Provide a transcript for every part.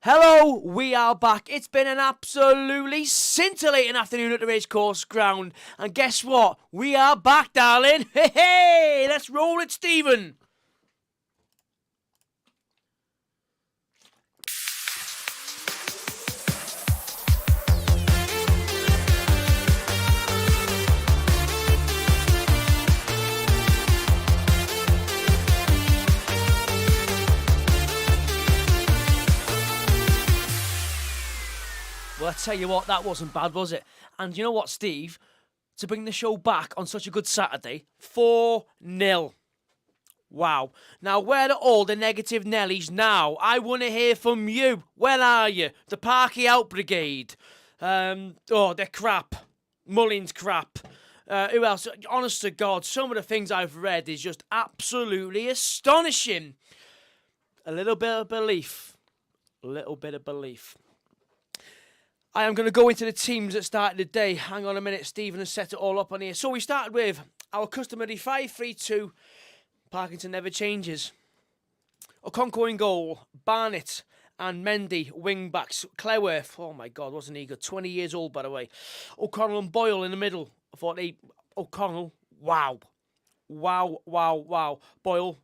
Hello, we are back. It's been an absolutely scintillating afternoon at the racecourse ground. And guess what? We are back, darling. Hey, let's roll it, Stephen. Well, I tell you what, that wasn't bad, was it? And you know what, Steve? To bring the show back on such a good Saturday, 4-0. Wow. Now, where are all the negative Nellies now? I want to hear from you. Where are you? The Parky Out Brigade. They're crap. Mullins crap. Who else? Honest to God, some of the things I've read is just absolutely astonishing. A little bit of belief. I am going to go into the teams that started the day. Hang on a minute, Stephen has set it all up on here. So we started with our customary 5-3-2. Parkinson never changes. Okonkwo in goal. Barnett and Mendy, wing backs. Cleworth, oh my God, wasn't he good? 20 years old, by the way. O'Connell and Boyle in the middle. O'Connell, wow. Boyle,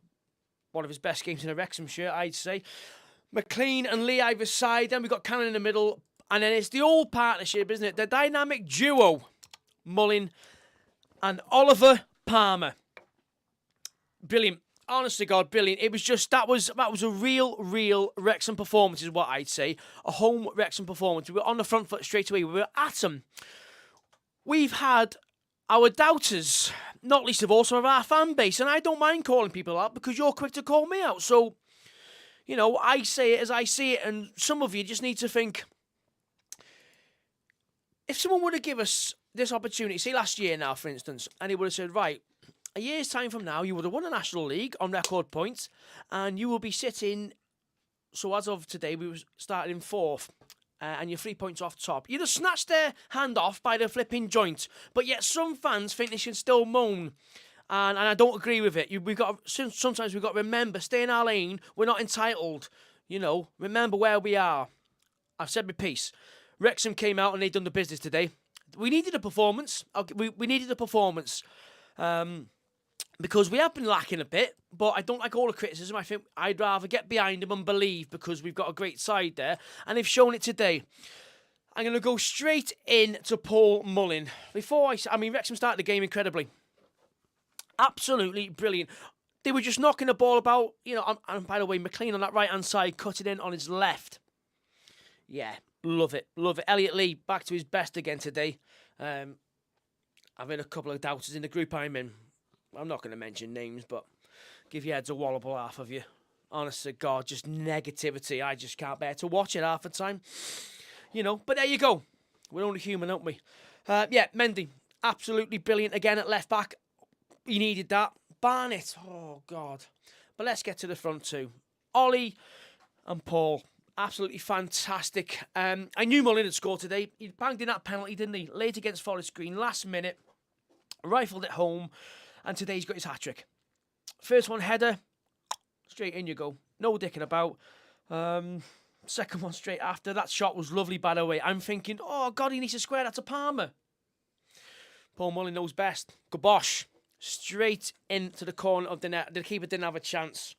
one of his best games in a Wrexham shirt, I'd say. McLean and Lee either side. Then we got Cannon in the middle. And then it's the old partnership, isn't it? The dynamic duo, Mullin and Oliver Palmer. Brilliant. Honest to God, brilliant. It was just, that was a real Wrexham performance is what I'd say. A home Wrexham performance. We were on the front foot straight away. We were at them. We've had our doubters, not least of all some of our fan base. And I don't mind calling people out because you're quick to call me out. So, you know, I say it as I see it. And some of you just need to think, if someone would have given us this opportunity, say last year now, for instance, and he would have said, right, a year's time from now, you would have won the National League on record points, and you will be sitting, so as of today, we were starting in fourth, and you're 3 points off top. You'd have snatched their hand off by the flipping joint, but yet some fans think they should still moan, and I don't agree with it. Sometimes we've got to remember, stay in our lane, we're not entitled, remember where we are. I've said my piece. Wrexham came out and they done the business today. We needed a performance. We needed a performance. Because we have been lacking a bit, but I don't like all the criticism. I think I'd rather get behind them and believe because we've got a great side there. And they've shown it today. I'm going to go straight in to Paul Mullin. Wrexham started the game incredibly. Absolutely brilliant. They were just knocking the ball about, and by the way, McLean on that right-hand side, cutting in on his left. Yeah. Love it. Elliot Lee, back to his best again today. I've had a couple of doubters in the group I'm in. I'm not going to mention names, but give your heads a wallop, half of you. Honest to God, just negativity. I just can't bear to watch it half the time. But there you go. We're only human, aren't we? Mendy, absolutely brilliant again at left back. He needed that. Barnett, oh God. But let's get to the front two. Ollie and Paul. Absolutely fantastic. I knew Mullin had scored today. He banged in that penalty, didn't he? Late against Forest Green, last minute. Rifled it home. And today he's got his hat-trick. First one, header. Straight in you go. No dicking about. Second one straight after. That shot was lovely, by the way. I'm thinking, oh, God, he needs to square that to Palmer. Paul Mullin knows best. Gabosh. Straight into the corner of the net. The keeper didn't have a chance.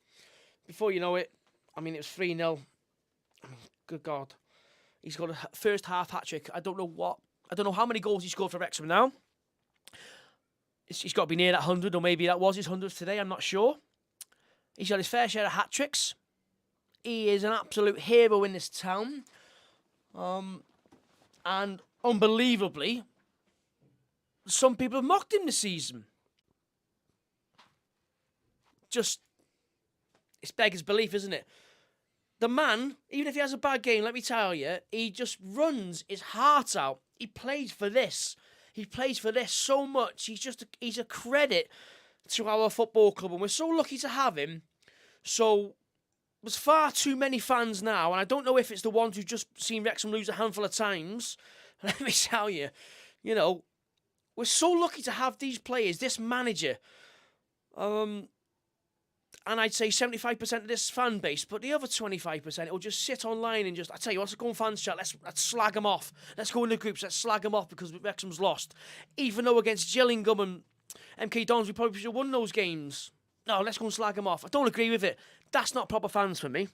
Before you know it, it was 3-0. Good God. He's got a first half hat-trick. I don't know how many goals he scored for Wrexham now. He's got to be near that 100, or maybe that was his 100th today. I'm not sure. He's got his fair share of hat-tricks. He is an absolute hero in this town. And unbelievably, some people have mocked him this season. Just, it's beggars belief, isn't it? The man, even if he has a bad game, let me tell you, he just runs his heart out. He plays for this. He plays for this so much. He's a credit to our football club, and we're so lucky to have him. So there's far too many fans now, and I don't know if it's the ones who've just seen Wrexham lose a handful of times. Let me tell you, we're so lucky to have these players, this manager. and I'd say 75% of this fan base, but the other 25% it will just sit online and just, I tell you, let's go on fans chat, let's slag them off. Let's go in the groups, let's slag them off because Wrexham's lost. Even though against Gillingham and MK Dons, we probably should have won those games. No, let's go and slag them off. I don't agree with it. That's not proper fans for me.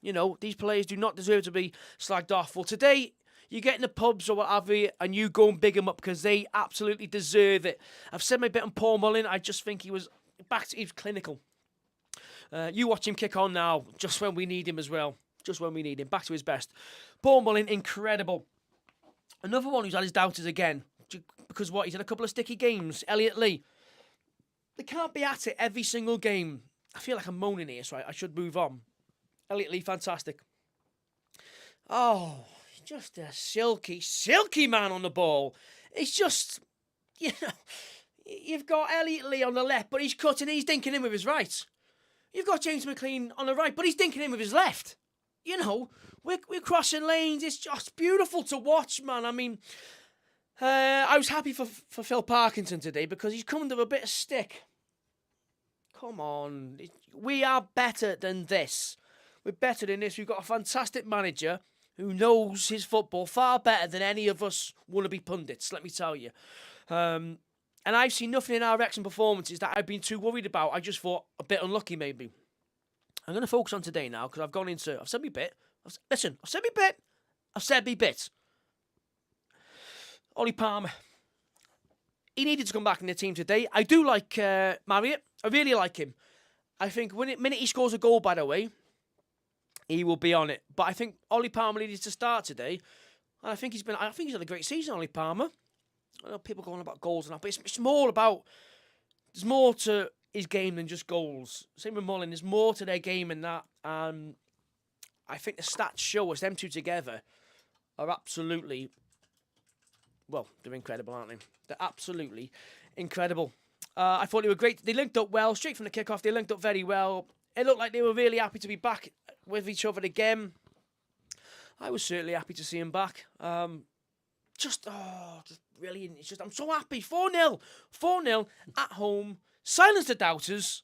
You know, these players do not deserve to be slagged off. Well, today, you get in the pubs or whatever, and you go and big them up because they absolutely deserve it. I've said my bit on Paul Mullin. I just think he was clinical. You watch him kick on now, just when we need him as well. Just when we need him. Back to his best. Paul Mullin, incredible. Another one who's had his doubters again. Because what? He's had a couple of sticky games. Elliot Lee. They can't be at it every single game. I feel like I'm moaning here, so I should move on. Elliot Lee, fantastic. Oh, just a silky, silky man on the ball. It's just, you know, you've got Elliot Lee on the left, but he's cutting, he's dinking in with his right. You've got James McLean on the right, but he's dinking in with his left. You know, we're crossing lanes. It's just beautiful to watch, man. I mean, I was happy for Phil Parkinson today because he's coming to a bit of stick. Come on. We are better than this. We're better than this. We've got a fantastic manager who knows his football far better than any of us wannabe pundits, let me tell you. And I've seen nothing in our Wrexham performances that I've been too worried about. I just thought a bit unlucky, maybe. I'm going to focus on today now because I've said me bit. I've said me bit. Ollie Palmer. He needed to come back in the team today. I do like Marriott. I really like him. I think minute he scores a goal, by the way, he will be on it. But I think Ollie Palmer needed to start today. And I think he's had a great season, Ollie Palmer. I know people going on about goals and that, but it's more about, there's more to his game than just goals. Same with Mullin, there's more to their game than that. I think the stats show us them two together are absolutely, well, they're incredible, aren't they? They're absolutely incredible. I thought they were great. They linked up well. Straight from the kickoff, they linked up very well. It looked like they were really happy to be back with each other again. I was certainly happy to see him back. Just brilliant. It's just, I'm so happy. 4-0. 4-0 at home. Silence the doubters.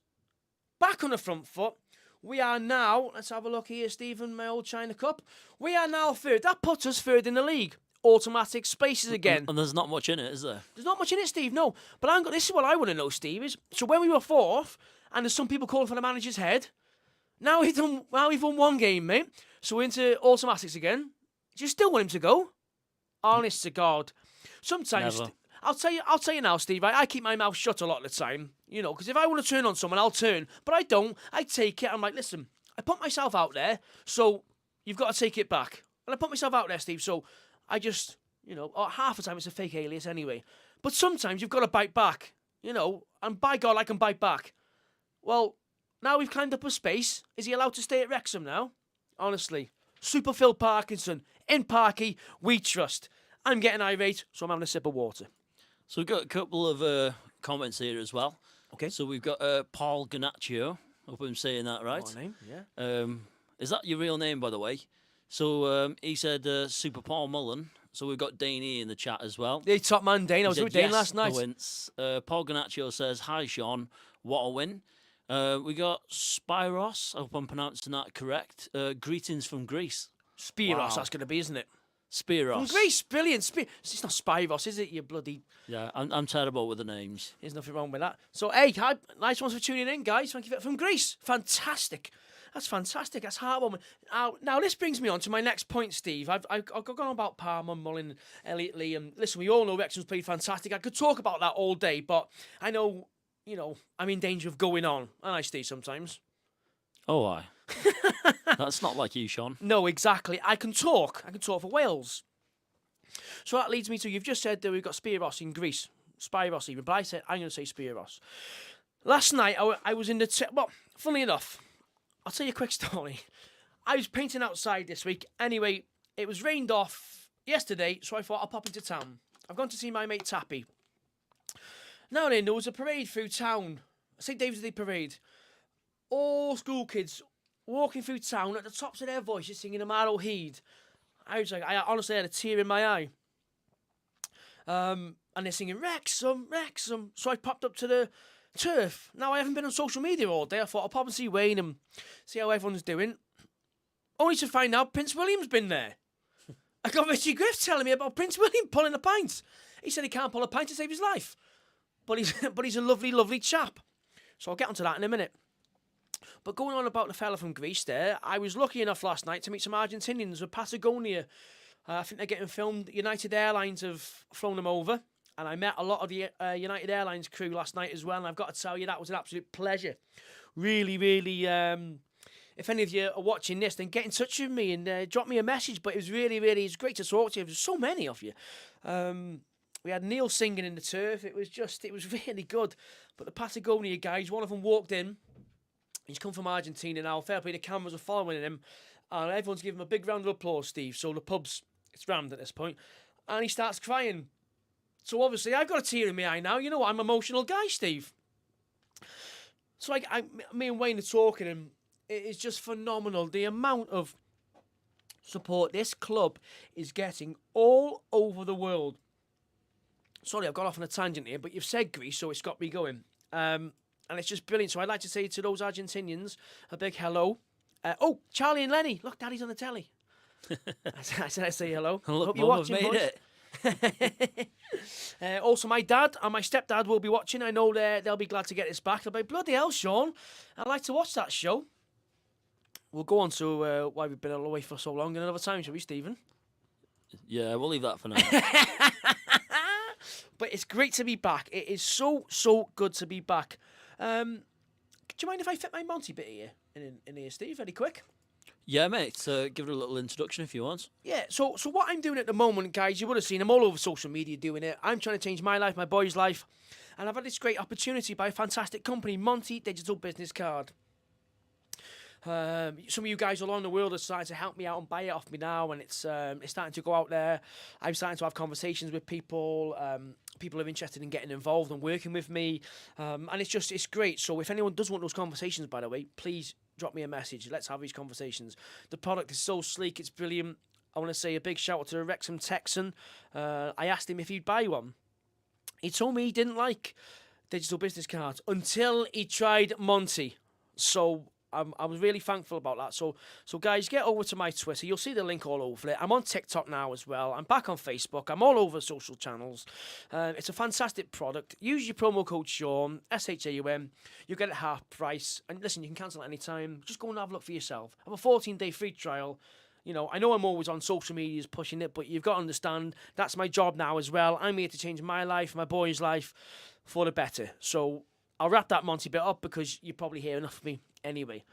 Back on the front foot. We are now, let's have a look here, Stephen, my old China Cup. We are now third. That puts us third in the league. Automatic spaces again. And there's not much in it, is there? There's not much in it, Steve, no. But this is what I want to know, Steve, is, so when we were fourth, and there's some people calling for the manager's head, now we've won one game, mate. So we're into automatics again. Do you still want him to go? Honest to God. Sometimes, I'll tell you now, Steve, I keep my mouth shut a lot of the time, you know, because if I want to turn on someone, I'll turn. But I don't. I take it. I'm like, listen, I put myself out there, so you've got to take it back. And I put myself out there, Steve, so I just, you know, half the time it's a fake alias anyway. But sometimes you've got to bite back, you know, and by God, I can bite back. Well, now we've climbed up a space. Is he allowed to stay at Wrexham now? Honestly. Super Phil Parkinson. In Parky, we trust. I'm getting irate, so I'm having a sip of water. So we've got a couple of comments here as well. Okay. So we've got Paul Ganaccio. Hope I'm saying that right. What name? Yeah. Is that your real name, by the way? So he said Super Paul Mullin. So we've got Dane in the chat as well. The top man, Dane. I was with Dane last night. Paul Ganaccio says, hi, Shaun. What a win. We got Spyros. I hope I'm pronouncing that correct. Greetings from Greece. Spiros, wow. That's going to be, isn't it? Spiros. From Greece, brilliant. It's not Spyros, is it, you bloody... Yeah, I'm terrible with the names. There's nothing wrong with that. So, hey, nice ones for tuning in, guys. Thank you from Greece. Fantastic. That's fantastic. That's heartwarming. Now, this brings me on to my next point, Steve. I've gone on about Palmer, Mullin, Elliot Lee, and listen, we all know Wrexham's played fantastic. I could talk about that all day, but I know, you know, I'm in danger of going on, and I stay sometimes. Oh, aye. That's not like you, Shaun. No, exactly. I can talk for Wales. So that leads me to, you've just said that we've got Spiros in Greece. Spyros even, but I said, I'm going to say Spiros. Last night, I was in the... well, funnily enough, I'll tell you a quick story. I was painting outside this week. Anyway, it was rained off yesterday, so I thought I'll pop into town. I've gone to see my mate Tappy. Now then, there was a parade through town. St. David's Day parade. All school kids walking through town at the tops of their voices singing Amaro Heed. I was like, I honestly had a tear in my eye. And they're singing Wrexham, Wrexham. So I popped up to turf. Now, I haven't been on social media all day. I thought I'll pop and see Wayne and see how everyone's doing. Only to find out Prince William's been there. I got Richie Griff telling me about Prince William pulling a pint. He said he can't pull a pint to save his life. But he's a lovely, lovely chap. So I'll get onto that in a minute. But going on about the fella from Greece there, I was lucky enough last night to meet some Argentinians with Patagonia. I think they're getting filmed. United Airlines have flown them over. And I met a lot of the United Airlines crew last night as well. And I've got to tell you, that was an absolute pleasure. Really, really... if any of you are watching this, then get in touch with me and drop me a message. But it was really, really... It's great to talk to you. There's so many of you. We had Neil singing in the turf. It was really good. But the Patagonia guys, one of them walked in. He's come from Argentina now. Fair play, the cameras are following him. And everyone's giving him a big round of applause, Steve. So the pub's, it's rammed at this point. And he starts crying. So obviously, I've got a tear in my eye now. You know what? I'm an emotional guy, Steve. So me and Wayne are talking, and it is just phenomenal. The amount of support this club is getting all over the world. Sorry, I've got off on a tangent here, but you've said Greece, so it's got me going. And it's just brilliant. So I'd like to say to those Argentinians a big hello. Oh, Charlie and Lenny. Look, Daddy's on the telly. I said I'd say hello. Look, hope you're Mum, watching, I've made boys. it. Also, my dad and my stepdad will be watching. I know they'll be glad to get this back. They'll be, bloody hell, Shaun. I'd like to watch that show. We'll go on to why we've been away for so long another time, shall we, Stephen? Yeah, we'll leave that for now. But it's great to be back. It is so, so good to be back. Do you mind if I fit my Monty bit here in here, Steve? Very quick. Yeah, mate. Give it a little introduction if you want. Yeah, so what I'm doing at the moment, guys, you would have seen, I'm all over social media doing it. I'm trying to change my life, my boy's life. And I've had this great opportunity by a fantastic company, Monty Digital Business Card. Some of you guys along the world are starting to help me out and buy it off me now, and it's starting to go out there. I'm starting to have conversations with people. People are interested in getting involved and working with me, and it's great. So if anyone does want those conversations, by the way, please drop me a message. Let's have these conversations. The product is so sleek, it's brilliant. I want to say a big shout out to the Wrexham Texan. I asked him if he'd buy one. He told me he didn't like digital business cards until he tried Monty. So I was really thankful about that. So guys, get over to my Twitter. You'll see the link all over it. I'm on TikTok now as well. I'm back on Facebook. I'm all over social channels. It's a fantastic product. Use your promo code Shaun, SHAUM. You get it half price. And listen, you can cancel at any time. Just go and have a look for yourself. Have a 14-day free trial. You know, I know I'm always on social medias pushing it, but you've got to understand that's my job now as well. I'm here to change my life, my boy's life, for the better. So I'll wrap that Monty bit up because you probably hear enough of me anyway.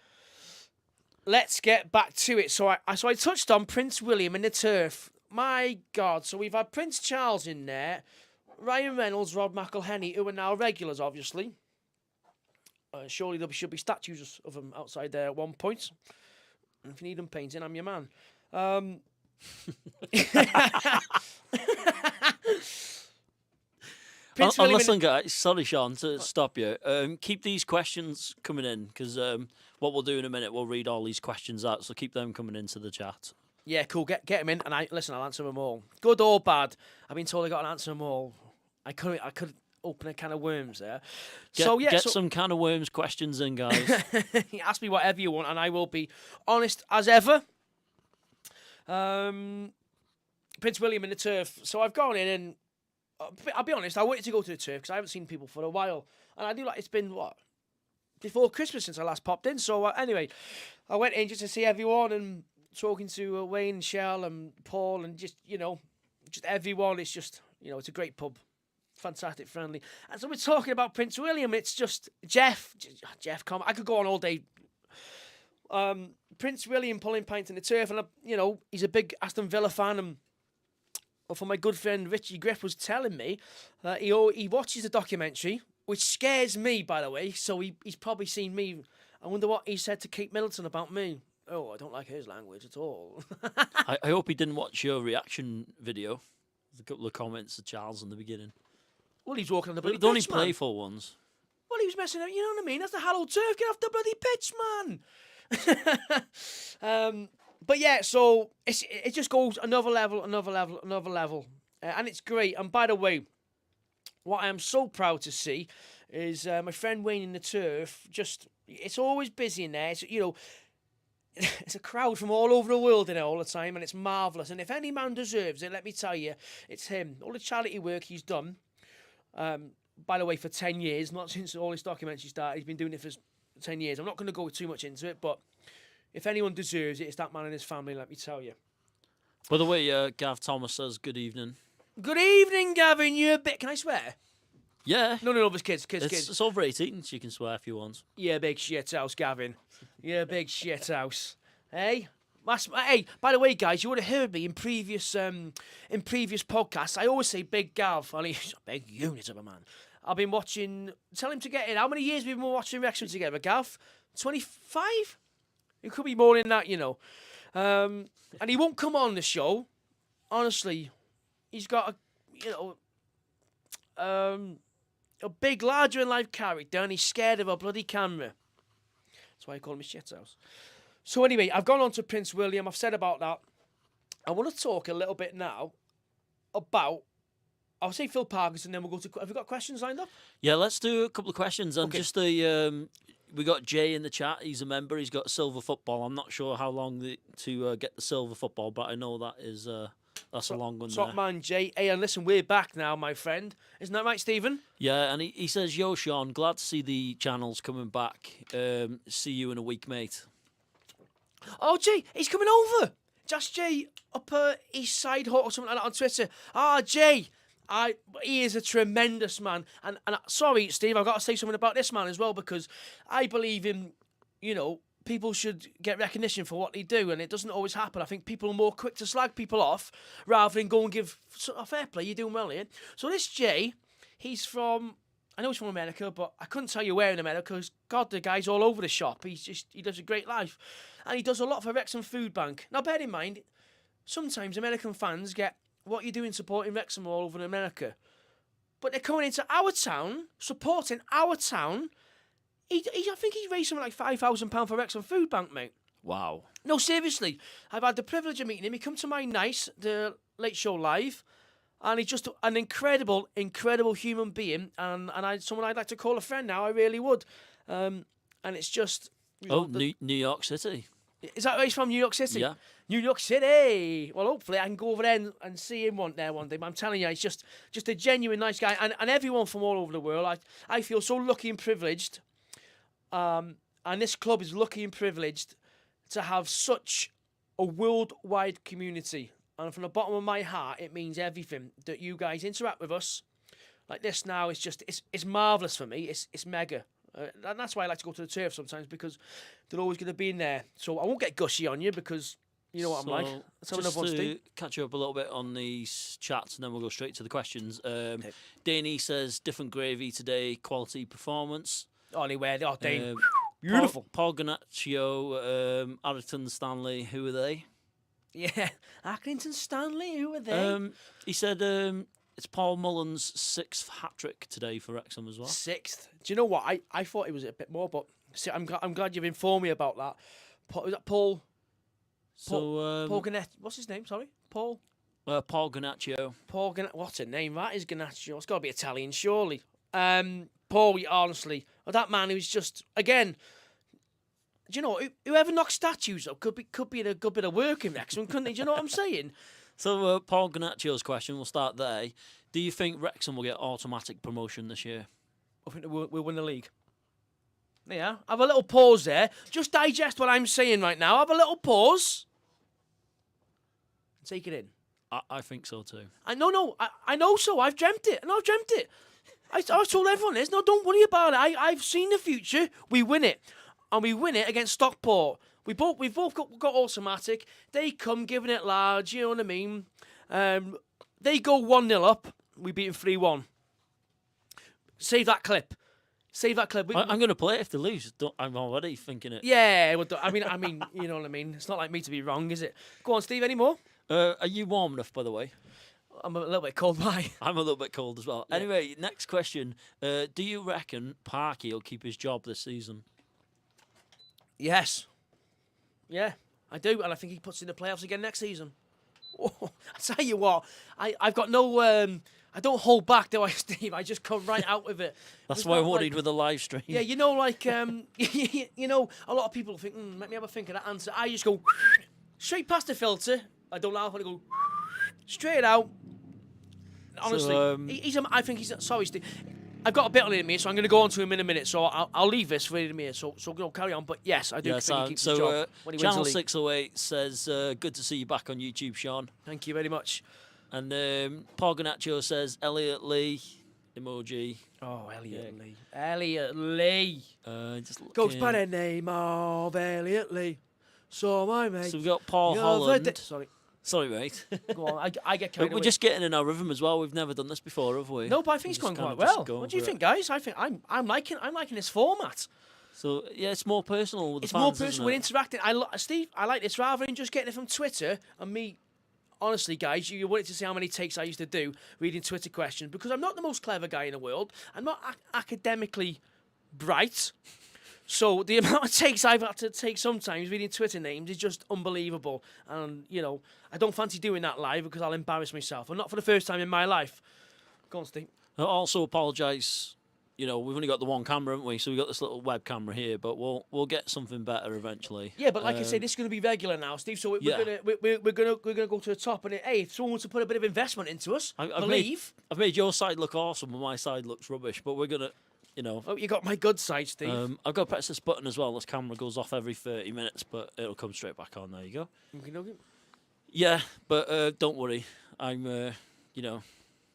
Let's get back to it. So I touched on Prince William and the turf. My God. So we've had Prince Charles in there, Ryan Reynolds, Rod McElhenney, who are now regulars, obviously. Surely there should be statues of them outside there at one point. And if you need them painting, I'm your man. Listen, guys, sorry, Shaun, to stop you. Keep these questions coming in, because what we'll do in a minute, we'll read all these questions out, so keep them coming into the chat. Yeah, cool. Get them in, and I'll answer them all. Good or bad. I've been told I got to answer them all. I could open a can of worms there. Get some can of worms questions in, guys. Ask me whatever you want, and I will be honest as ever. Prince William and the turf. So I've gone in, and I'll be honest, I wanted to go to the turf because I haven't seen people for a while, and I do like it's been before Christmas since I last popped in. So anyway, I went in just to see everyone and talking to Wayne, Shell, and Paul, and just everyone. It's just it's a great pub. Fantastic, friendly. And so we're talking about Prince William. It's just Jeff, I could go on all day. Prince William pulling pints in the turf, and he's a big Aston Villa fan. And for my good friend Richie Griff was telling me that he watches the documentary, which scares me, by the way. So he's probably seen me. I wonder what he said to Kate Middleton about me. Oh, I don't like his language at all. I hope he didn't watch your reaction video. There's a couple of comments to Charles in the beginning. Well, he's walking on the bloody the only pitch, man. playful ones. Well, he was messing up. You know what I mean? That's the Hallow Turf. Get off the bloody pitch, man. But yeah, so it just goes another level, and it's great. And by the way, what I am so proud to see is my friend Wayne in the turf. Just it's always busy in there. It's, it's a crowd from all over the world in there all the time, and it's marvellous. And if any man deserves it, let me tell you, it's him. All the charity work he's done, by the way, for 10 years, not since all his documentaries started. He's been doing it for 10 years. I'm not going to go too much into it, but if anyone deserves it, it's that man and his family, let me tell you. By the way, Gav Thomas says good evening. Good evening, Gavin. You're a bit... Can I swear? Yeah. None of us kids. It's over 18, so you can swear if you want. Yeah, big shit house, Gavin. Yeah, big shit house. Hey? Hey, by the way, guys, you would have heard me in previous podcasts. I always say Big Gav. He's a big unit of a man. I've been watching... Tell him to get in. How many years have we been watching Wrexham together, Gav? 25? It could be more than that, And he won't come on the show. Honestly, he's got a big, larger-than-life character, and he's scared of a bloody camera. That's why I call him a shithouse. So anyway, I've gone on to Prince William. I've said about that. I want to talk a little bit now about... I'll say Phil Parkinson, then we'll go to... Have we got questions lined up? Yeah, let's do a couple of questions. And Okay. just we got Jay in the chat. He's a member. He's got silver football. I'm not sure how long to get the silver football, but I know that is... That's a long one Top there. man, Jay. Hey, and listen, we're back now, my friend. Isn't that right, Stephen? Yeah, and he says, yo, Shaun, glad to see the channels coming back. See you in a week, mate. Oh, Jay, he's coming over. Just Jay up East Side Hut or something like that on Twitter. Jay, he is a tremendous man. And sorry, Steve, I've got to say something about this man as well, because I believe in, people should get recognition for what they do, and it doesn't always happen. I think people are more quick to slag people off rather than go and give a fair play. You're doing well here. So this Jay, I know he's from America, but I couldn't tell you where in America, because, God, the guy's all over the shop. He lives a great life. And he does a lot for Wrexham Food Bank. Now, bear in mind, sometimes American fans get what you're doing supporting Wrexham all over in America. But they're coming into our town, supporting our town. I think he raised something like £5,000 for Wrexham Food Bank, mate. Wow. No, seriously. I've had the privilege of meeting him. He come to my nice, the Late Show Live, and he's just an incredible, incredible human being, and someone I'd like to call a friend now. I really would. And it's just... New York City. Is that where he's from, New York City? Yeah. New York City. Well, hopefully I can go over there and see him one day. But I'm telling you, he's just a genuine nice guy. And everyone from all over the world, I feel so lucky and privileged. And this club is lucky and privileged to have such a worldwide community. And from the bottom of my heart, it means everything that you guys interact with us like this now. It's marvellous for me. It's mega. And that's why I like to go to the turf sometimes, because they're always going to be in there. So I won't get gushy on you, because you know what I'm like. Let's have another one, Steve. Catch you up a little bit on these chats, and then we'll go straight to the questions. Danny says, different gravy today, quality performance. Anyway, Dane. Beautiful. Paul Ganaccio, Addington Stanley, who are they? Yeah, Accrington Stanley, who are they? He said it's Paul Mullen's 6th hat-trick today for Wrexham as well. 6th. Do you know what? I thought it was a bit more, but see, I'm glad you've informed me about that. Was that Paul? Paul Ganaccio. What's his name? Sorry, Paul. Paul Ganaccio. Paul Ganaccio. What's a name? That is Ganaccio. It's got to be Italian, surely. Paul, honestly, that man who's just, again, do you know, whoever knocks statues up could be in a good bit of work in Wrexham, couldn't they? Do you know what I'm saying? So, Paul Ganaccio's question, we'll start there. Do you think Wrexham will get automatic promotion this year? I think we'll win the league. Yeah, have a little pause there. Just digest what I'm saying right now. Have a little pause. Take it in. I think so too. I know so. I've dreamt it. I told everyone this. No, don't worry about it. I've seen the future. We win it. And we win it against Stockport. We've both got automatic. They come giving it large, you know what I mean? They go 1-0 up. We beat them 3-1. Save that clip. I'm going to play it if they lose. I'm already thinking it. Yeah, well, I mean, you know what I mean? It's not like me to be wrong, is it? Go on, Steve, any more? Are you warm enough, by the way? I'm a little bit cold. Why? I'm a little bit cold as well. Yeah. Anyway, next question. Do you reckon Parky will keep his job this season? Yes. Yeah, I do, and I think he puts in the playoffs again next season. Oh, I tell you what, I've got no I don't hold back, do I, Steve? I just come right out with it. That's It's why I'm not worried like- with the live stream. Yeah, you know, like you know, a lot of people think, let me have a think of that answer. I just go straight past the filter. I don't laugh. I go straight out. Honestly, I think he's. Sorry, Steve. I've got a bit on him here, so I'm going to go on to him in a minute. So I'll leave this for him here. So carry on. But yes, I do think he keeps his job when he wins the Channel league. 608 says, good to see you back on YouTube, Shaun. Thank you very much. And Paul Ganaccio says, Elliot Lee, emoji. Oh, Elliot Lee. Elliot Lee. Just Goes looking. by the name of Elliot Lee. So my mate. So we've got Paul the Holland. other day- Sorry, mate. Go on. I get carried We're away. just getting in our rhythm as well. We've never done this before, have we? No, but I think it's We're going just quite kind of just well. going What do you for think, it. guys? I think I'm liking this format. So yeah, it's more personal with It's the more fans, isn't personal. We're it? interacting. Steve, I like this rather than just getting it from Twitter and me. Honestly, guys, you wanted to see how many takes I used to do reading Twitter questions because I'm not the most clever guy in the world. I'm not academically bright. So the amount of takes I've had to take sometimes reading Twitter names is just unbelievable. And, you know, I don't fancy doing that live because I'll embarrass myself. And not for the first time in my life. Go on, Steve. I also apologise. You know, we've only got the one camera, haven't we? So we've got this little web camera here, but we'll get something better eventually. Yeah, but like I say, this is going to be regular now, Steve. So we're gonna go to the top. And hey, if someone wants to put a bit of investment into us, I've made your side look awesome, and my side looks rubbish. But we're gonna, you know. Oh, you got my good side, Steve. I've got to press this button as well. This camera goes off every 30 minutes, but it'll come straight back on. There you go. Okay. Yeah, but don't worry. I'm, you know,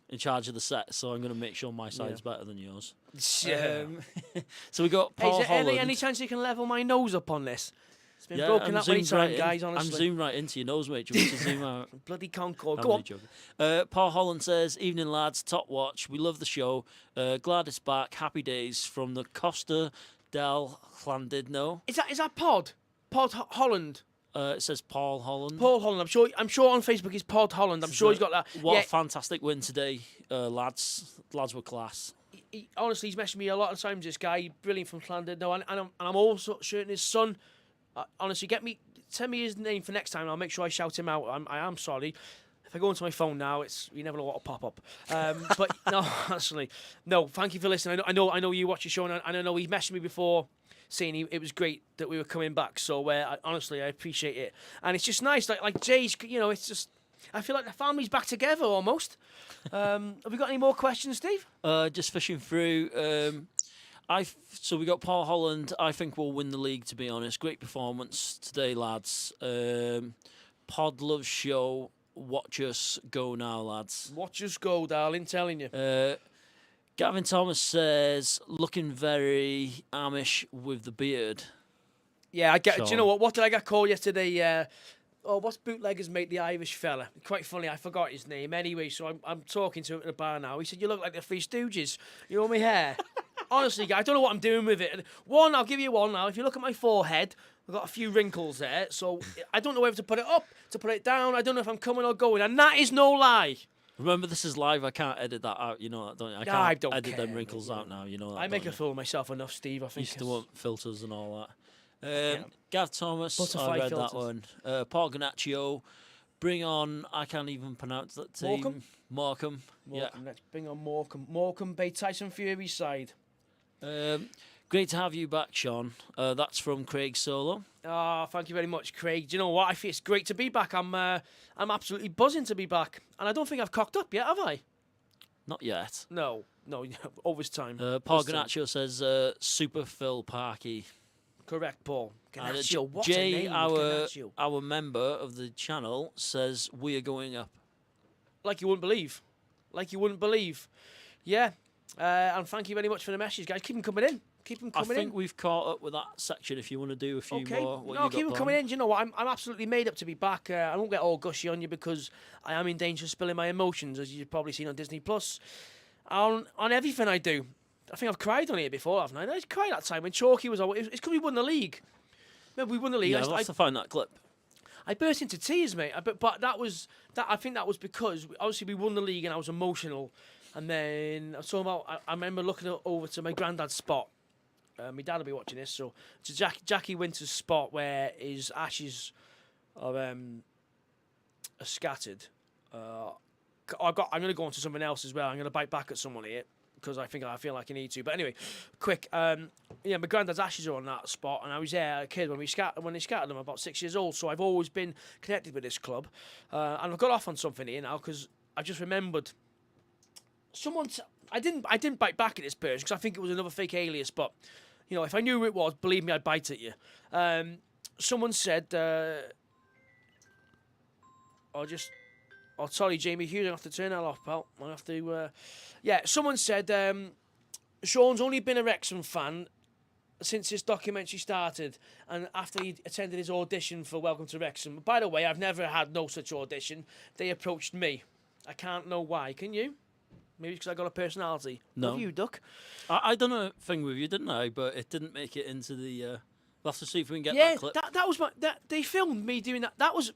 in charge of the set, so I'm going to make sure my side's better than yours. Yeah. So we got Paul Hey, is there Holland. any chance you can level my nose up on this? It's been Yeah, broken I'm up many zoomed right times, in. guys, I'm honestly. zoomed right into your nose, mate. Do you want me to zoom out? Bloody Concord. I'm Go on. only joking. Paul Holland says, evening lads, top watch. We love the show. Glad it's back. Happy days from the Costa del Llandudno. Is that Pod? Holland? It says Paul Holland. Paul Holland. I'm sure on Facebook he's Pod Holland. I'm sure he's got that. What a fantastic win today, lads. Lads were class. Honestly, he's messaged me a lot of times. This guy, brilliant from Llandudno, and I'm also certain his son. Honestly, send me his name for next time. I'll make sure I shout him out. I am sorry. If I go into my phone now, you never know what will pop up. But no, honestly, no. Thank you for listening. I know you watch your show, and I know he messaged me before saying it was great that we were coming back. So honestly, I appreciate it, and it's just nice. Like Jay's, you know, it's just. I feel like the family's back together almost. Have we got any more questions, Steve? Just fishing through. So we got Paul Holland. I think we'll win the league, to be honest. Great performance today, lads. Pod loves show. Watch us go now, lads. Watch us go, darling. Telling you. Gavin Thomas says, looking very Amish with the beard. Yeah, I get. Shaun. Do you know what? What did I get called yesterday? What's Bootlegger's mate, the Irish fella? Quite funny, I forgot his name. Anyway, so I'm talking to him at the bar now. He said, "You look like the Three Stooges. You know my hair." Honestly, guys, I don't know what I'm doing with it. One, I'll give you one now. If you look at my forehead, I've got a few wrinkles there. So I don't know whether to put it up, to put it down. I don't know if I'm coming or going, and that is no lie. Remember, this is live. I can't edit that out. You know that, don't you? I can't don't edit care, them wrinkles mate, out now. You know that. I make don't a fool of myself enough, Steve. I think. Used to want filters and all that. Yeah. Gav Thomas, Butterfly I read filters. that one. Paul Ganaccio, bring on. I can't even pronounce that team. Morecambe. Yeah. Let's bring on Morecambe. Morecambe Bay Tyson Fury's side. Great to have you back, Shaun. That's from Craig Solo. Thank you very much, Craig. Do you know what? I feel it's great to be back. I'm absolutely buzzing to be back, and I don't think I've cocked up yet, have I? Not yet. No, always time. Paul Ganaccio says Super Phil Parky. Correct, Paul. And Ganaccio, what Jay, a name, Ganaccio. our member of the channel, says we are going up. Like you wouldn't believe. Yeah. And thank you very much for the messages, guys. Keep them coming in. I think we've caught up with that section. If you want to do a few more, keep them coming in. Do you know what? I'm absolutely made up to be back. I won't get all gushy on you because I am in danger of spilling my emotions, as you've probably seen on Disney Plus. On everything I do. I think I've cried on here before, haven't I? I cried that time when Chalky was. It's because we won the league. Remember, we won the league. Yeah, I'll have to find that clip. I burst into tears, mate. But that was that. I think that was because obviously we won the league and I was emotional. And then I was talking about. I remember looking over to my granddad's spot. My dad will be watching this, so to Jackie Winter's spot where his ashes are scattered. I'm going to go on to something else as well. I'm going to bite back at someone here because I feel like I need to. But anyway, quick. My granddad's ashes are on that spot, and I was there, a kid, when they scattered them, about 6 years old. So I've always been connected with this club, and I've got off on something here now because I just remembered I didn't bite back at this person because I think it was another fake alias. But if I knew who it was, believe me, I'd bite at you. Someone said, sorry, Jamie Hughes, I have to turn that off, pal. I have to. Someone said Shaun's only been a Wrexham fan since his documentary started, and after he attended his audition for Welcome to Wrexham. By the way, I've never had no such audition. They approached me. I can't know why. Can you? Maybe because I got a personality. No. Love you, Duck. I done a thing with you, didn't I? But it didn't make it into the. We'll have to see if we can get that clip. That was they filmed me doing that. That was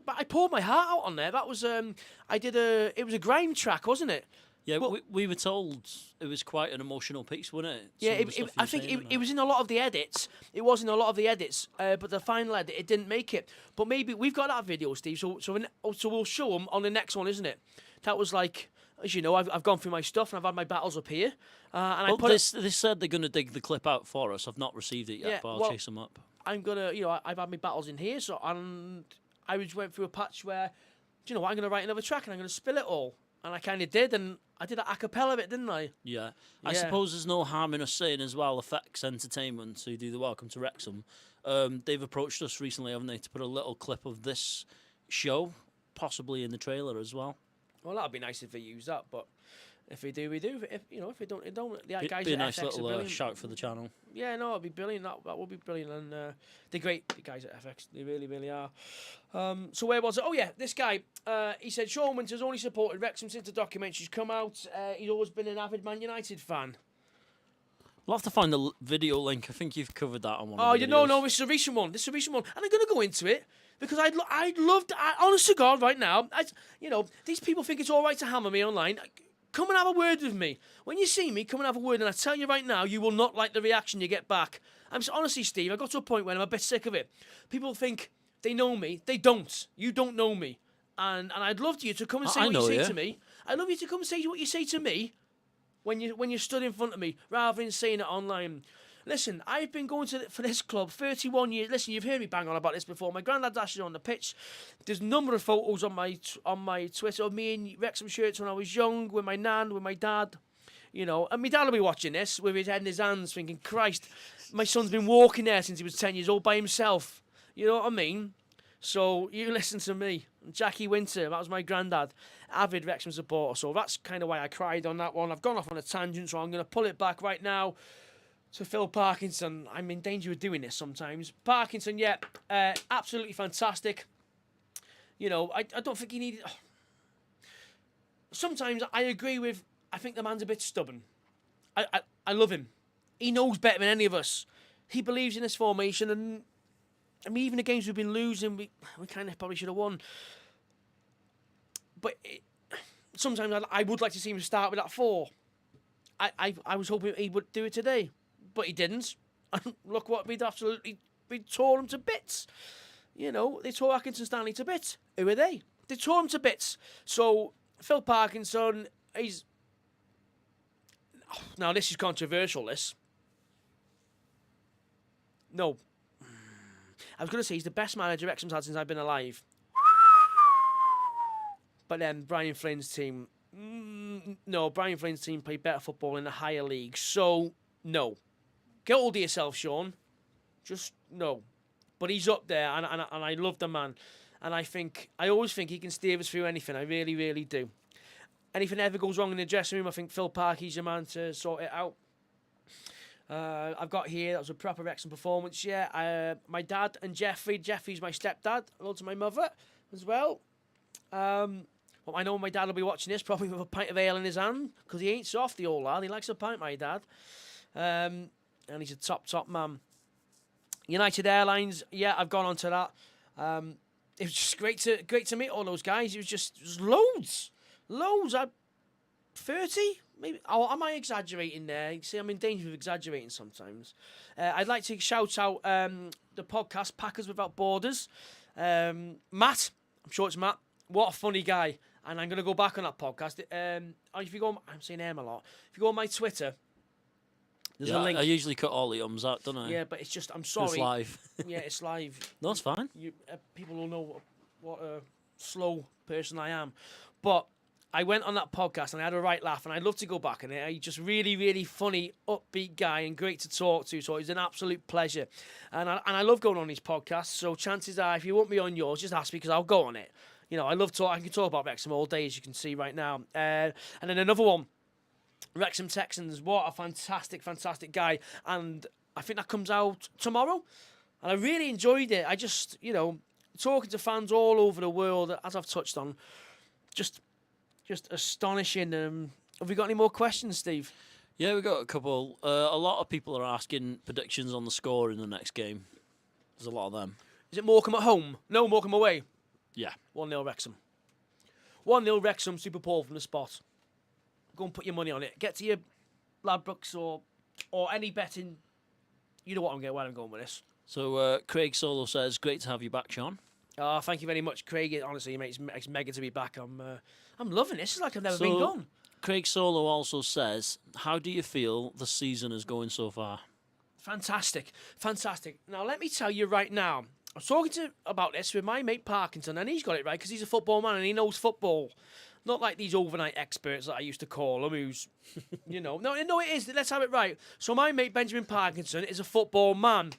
I poured my heart out on there. That was it was a grime track, wasn't it? Yeah, we were told it was quite an emotional piece, wasn't it? Yeah, I think it was in a lot of the edits. It was in a lot of the edits, but the final edit, it didn't make it. But maybe we've got that video, Steve. So we'll show them on the next one, isn't it? That was like, as you know, I've gone through my stuff and I've had my battles up here. They said they're going to dig the clip out for us. I've not received it yet, but I'll chase them up. I'm gonna, I've had my battles in here, and I went through a patch where, do you know what, I'm gonna write another track and I'm gonna spill it all. And I kind of did, and I did an a cappella bit, didn't I? Yeah. I suppose there's no harm in us saying as well, Effects Entertainment, who do the Welcome to Wrexham, they've approached us recently, haven't they, to put a little clip of this show, possibly in the trailer as well. Well, that'd be nice if they use that, but if they do, we do. If they don't, they don't. The guys be a at nice FX little shout for the channel. Yeah, no, it'd be brilliant. That would be brilliant, and they're great. The guys at FX, they really, really are. So where was it? Oh yeah, this guy. He said Shaun Winter's only supported Wrexham since the documentary's come out. He's always been an avid Man United fan. We'll have to find the video link. I think you've covered that on one. Oh, of the videos. no, this is a recent one. And I'm going to go into it because I'd love to. Honest to God, right now, these people think it's all right to hammer me online. Come and have a word with me. When you see me, come and have a word. And I tell you right now, you will not like the reaction you get back. Honestly, Steve, I got to a point where I'm a bit sick of it. People think they know me. They don't. You don't know me. And I'd love you to come and say what you say to me. I'd love you to come and say what you say to me when you stood in front of me, rather than saying it online. Listen, I've been going for this club 31 years. Listen, you've heard me bang on about this before. My granddad's ashes on the pitch. There's a number of photos on my Twitter of me in Wrexham shirts when I was young, with my nan, with my dad. And my dad will be watching this with his head in his hands, thinking, Christ, my son's been walking there since he was 10 years old by himself. You know what I mean? So you listen to me. Jackie Winter, that was my granddad, avid Wrexham supporter. So that's kind of why I cried on that one. I've gone off on a tangent, so I'm going to pull it back right now to Phil Parkinson. I'm in danger of doing this sometimes. Parkinson, absolutely fantastic. I don't think he needed... Sometimes I agree with... I think the man's a bit stubborn. I love him. He knows better than any of us. He believes in this formation, and even the games we've been losing, we kind of probably should have won. But sometimes I would like to see him start with that 4. I was hoping he would do it today, but he didn't. And look what we tore him to bits. They tore Atkinson Stanley to bits. Who are they? They tore him to bits. So Phil Parkinson, he's... Now this is controversial, this. No. I was going to say he's the best manager Wrexham's had since I've been alive. But then Brian Flynn's team... no, Brian Flynn's team played better football in the higher league. So, no. Get hold of yourself, Shaun. Just, no. But he's up there, and I love the man. And I always think he can steer us through anything. I really, really do. Anything ever goes wrong in the dressing room, I think Phil Parky's your man to sort it out. I've got here, that was a proper Wrexham performance, yeah. My dad and Jeffrey's my stepdad, hello to my mother as well. Well, I know my dad will be watching this, probably with a pint of ale in his hand, because he ain't soft, the old lad. He likes a pint, my dad. And he's a top man. United Airlines, yeah, I've gone on to that. It was just great to meet all those guys. It was just loads. 30? Maybe. Oh, am I exaggerating there? You see, I'm in danger of exaggerating sometimes. I'd like to shout out the podcast Packers Without Borders. Matt, I'm sure it's Matt. What a funny guy. and I'm going to go back on that podcast. If you go, I'm saying a lot. If you go on my Twitter, there's a link. I usually cut all the ums out, don't I? Yeah, but it's just, I'm sorry. It's live. Yeah, it's live. No, it's fine. People will know what a slow person I am. But I went on that podcast and I had a right laugh, and I'd love to go back. And he's just really, really funny, upbeat guy and great to talk to. So it was an absolute pleasure. And I love going on these podcasts. So chances are, if you want me on yours, just ask me because I'll go on it. You know, I love talk. I can talk about Wrexham all day, as you can see right now. And then another one, Wrexham Texans. What a fantastic, fantastic guy. And I think that comes out tomorrow. And I really enjoyed it. I just, talking to fans all over the world, as I've touched on, just astonishing. Have we got any more questions, Steve? Yeah, we got a couple. A lot of people are asking predictions on the score in the next game. There's a lot of them. Is it Morecambe at home? No, Morecambe away. Yeah. 1-0 Wrexham. 1-0 Wrexham, Super Paul from the spot. Go and put your money on it. Get to your Ladbrokes or any betting. You know where I'm going with this. So Craig Solo says, great to have you back, Shaun. Oh, thank you very much, Craig. Honestly, mate, it's mega to be back. I'm loving this. It's like I've never been gone. Craig Solo also says, how do you feel the season is going so far? Fantastic. Now, let me tell you right now, I was talking about this with my mate Parkinson, and he's got it right because he's a football man and he knows football. Not like these overnight experts that I used to call him, who's, No, it is. Let's have it right. So my mate Benjamin Parkinson is a football man,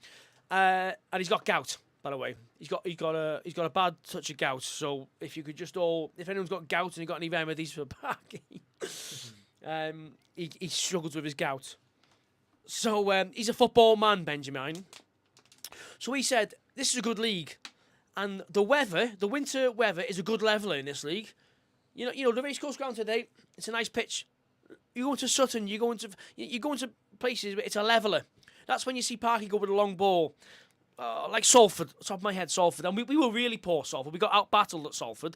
and he's got gout. By the way, he's got a bad touch of gout. So if you could just if anyone's got gout and you got any remedies for Parky, he struggles with his gout. So he's a football man, Benjamin. So he said this is a good league, and the winter weather is a good leveler in this league. You know the racecourse ground today. It's a nice pitch. You go into Sutton, you go into places where it's a leveler. That's when you see Parky go with a long ball. Like Salford, top of my head, Salford. And we were really poor, Salford. We got out-battled at Salford.